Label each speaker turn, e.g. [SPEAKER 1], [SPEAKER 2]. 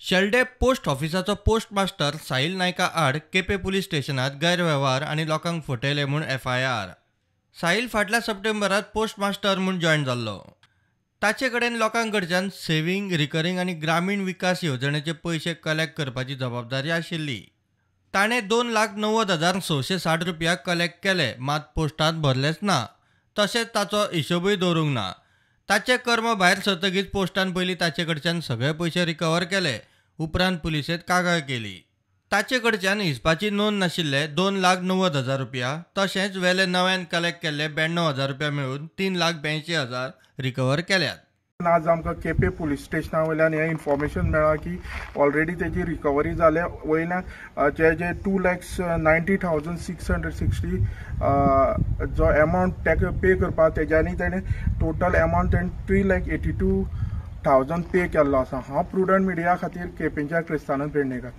[SPEAKER 1] Shelde post ऑफिसाचो post master Sahil नायका आड केपे पुलीस स्टेशनात गैरव्यवहार आणि लोकांक फटयले म्हूण एफआयआर. साहिल फाटल्या सप्टेंबरात पोस्ट मास्टर म्हूण जॉईन जाल्लो. ताचे कडेन लोकांकडच्यान सेव्हिंग, रिकरिंग आणि ग्रामीण विकास येवजणेचे पयशे कलेक्ट करपाची जबाबदारी आशिल्ली. ताणें ₹2,90,660 कलेक्ट केले, मात पोस्टांत भरलेच ना. तशेंच ताचो हिशोबूय दवरूंक ना. ताचे कर्म भायर सरतकीच पोस्टान पयलीं ताचे कडच्यान सगळे पयशे रिकवर केले. उपरांत पुलिसेंत कागाळ केली. ताचे कडच्यान हिसपाची नोंद नाशिल्ले ₹2,90,000 तशेंच वेले नव्यान कलेक्ट केल्ले ₹92,000 मेळून ₹3,82,000 रिकवर केल्यात.
[SPEAKER 2] आज आमकां केपे पुलीस स्टेशना वयल्यान हें इन्फॉर्मेशन मेळ्ळा की ऑलरेडी तेजी रिकवरी जाल्या. वयल्यान जे 2,90,660 जो एमावंट ताका पे करपा तेज्यांनी तेणें टोटल एमावंट 3,82,000 पे केल्लो आसा. हांव प्रुडंट मिडिया खातीर केपेंच्या क्रिस्तानंद पेडणेकर.